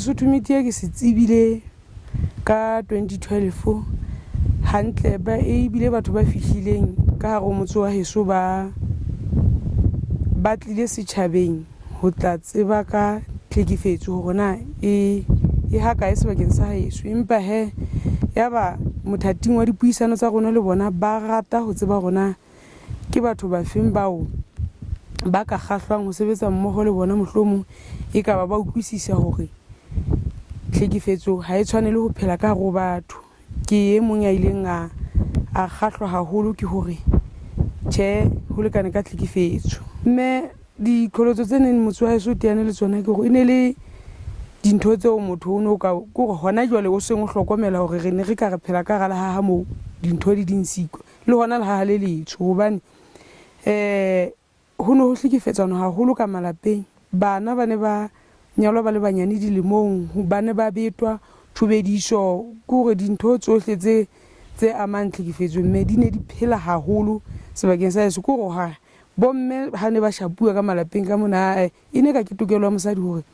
Sesotho media ke se tsebile ka 2012 hantle ba ebile batho ba fihlileng ka hare ho motse wa heso ba tlile setjhabeng ho tla tseba ka tlhekefetso hore na e ha kae sebakeng sa heso. Empa he yaba mothating wa dipuisano tsa rona le bona ba rata ho tseba rona ke batho ba feng bao ba ka kgahlwang ho sebetsa mmoho le bona, mohlomong e ka ba utlwisisa hore tlhekefetso ha e tshwane le ho phela ka hare ho batho. Ke e mong ya ileng a kgahlwa haholo ke hore tjhe ho lekane ka tlhekefetso. Mme diqholotso tse neng motse wa heso teane le tsona ke hore e ne le dintho tseo motho o no ka gore hona jwale o seng o hlokomela hore re ne re ka re phela ka gala ha mo dintho di dinsikwa le hona le ha le letsho, hobane ho no ho hlekefetsana haholo ka malapeng. Bana ba ne ba nyalwa ba le banyane dilemong, ba ne ba betwa thubediso gore dintho tsohle tse amang tlhekefetso mme di ne di phela haholo sebakeng sa heso. Kore ha bomme ha ne ba shapuwa ka malapeng ka mona e ne ka ke tokelo ya mosadi hore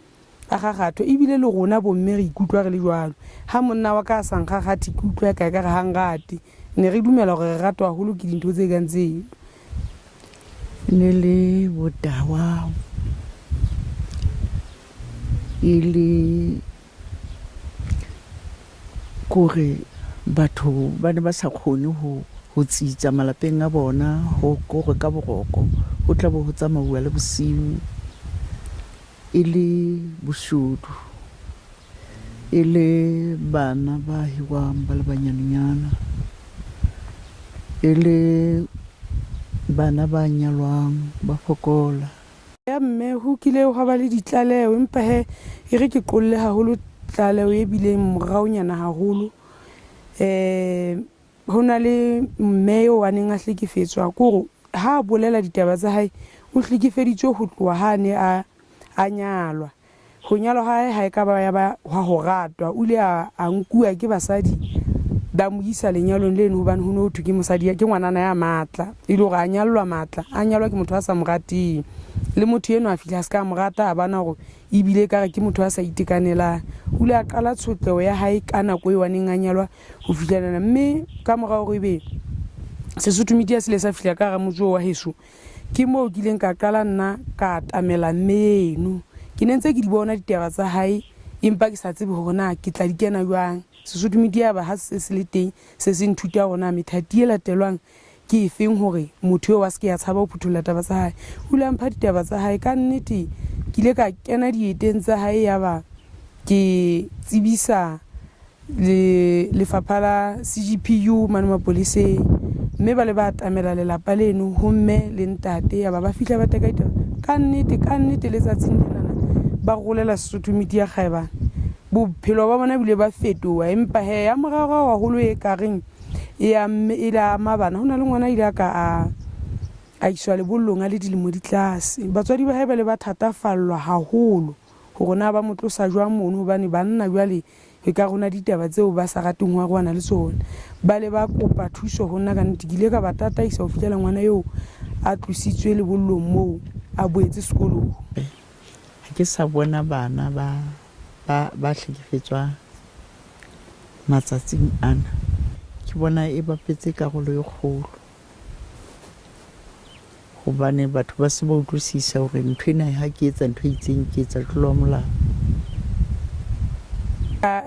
a gagathwe, ebile le rona bomme re ikutlwa re le jwalo. Ha monna wa ka sa nkgagathi ke utlwa ka re ha ngate, ne re dumela hore re ratwa haholo ke dintho tse kang tseo. Ne le botawa e le kore batho ba ne ba sa kgone ho tsitsa malapeng a bona, ho kore ka boroko ho tla bo ho tsamauwa le bosiu e le boshodu, e le bana ba hiwang ba le banyanenyana, e le bana ba nyalwang ba fokola. Ya mme ho kile ho ba le ditlaleho, empa he e re ke qolle haholo tlaleho e bileng moraonyana haholo. Ho na le mme wa neng a hlekefetswa kore ha bolela ditaba tsa hae o hlekefeditswe ho tloha ha ne a nyalwa. Ho nyalwa ha e ka ba ya ba ho ratwa, o ile a nkuwa ke basadi ba mo isa lenyalong leno hobane ho no thwe ke mosadi ke ngwanana ya matla, e le hore a nyallwa matla, a nyalwa ke motho a sa morating. Le motho eno a fihla ska morata a bana hore ebile ka re ke motho a sa itekanelang. O ile a qala tshotleho ya hae ka nako e waneng a nyalwa ho fihlelana, mme ka mora hore ebe Sesotho media se le sa fihla ka ra motse wa heso, ke moo ke ileng ka qala nna ka tamela mme ke ne ntse ke di bona ditaba tsa hae empa ke sa tsebe hore na ke tla di kena jwang. Sesotho media ba ha se le teng se se nthuta hore na methati e latelwang ke efeng hore motho eo wa se ke ya tshaba ho phuthulla taba tsa hae. O ile a mpha ditaba tsa hae ka nnete, ke ile ka kena dieteng tsa hae yaba ke tsebisa lefapha la CGPU mane mapoleseng, mme ba le ba tamela lelapa leno ho mme le ntate yaba ba fihla ba teka ditaba ka nnete letsatsing lena ba rolela Sesotho media khaeba bophelo ba bona bile ba fetoha. Empa he ya morao haholo e ka reng e la mabana, hona le ngwana ile ka a iswa lebollong a le dilemo di tlase. Batswadi ba hae ba le ba thatafallwa haholo hore na ba motlosa jwang mono hobane banna jwale e ka rona ditaba tseo ba sa rateng ho rona le tsona. Ba le ba kopa thuso ho nna ka nnete, ke ile ka ba tataisa ho fihlela ngwana eo a tlositswe lebollong moo a boetse sekolong. Ha ke sa bona bana ba hlekefetswa matsatsing ana, ke bona e bapetse karolo e kgolo hobane batho ba se ba utlwisisa hore ntho ena ha ke etsa ntho e itseng ke etsa tlolo ya molao.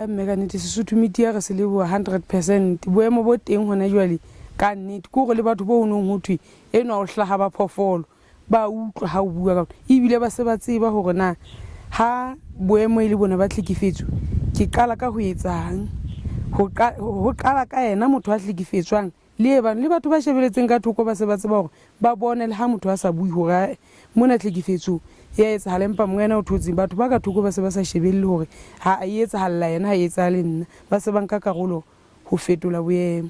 Mme ka nnete Sesotho media re se le 100%. Boemo bo teng hona jwale ka nnete ke hore le batho bo nong ho thwe eno a o hlaha ba phofolo ba utlwa ha o bua ka ebile ba se ba tseba hore na ha boemo e le bona ba tlhekefetso ke qala ka ho etsang, ho qala ka yena motho a hlekefetswang le batho ba shebeletseng ka thoko ba se ba tseba hore ba bone le ha motho a sa bui hore mona tlhekefetso ya etsahala, empa moena o thotseng batho ba ka thoko ba se ba sa shebelle hore ha a etsahalla yena ha etsa le nna, ba se ba nka karolo ho fetola boemo.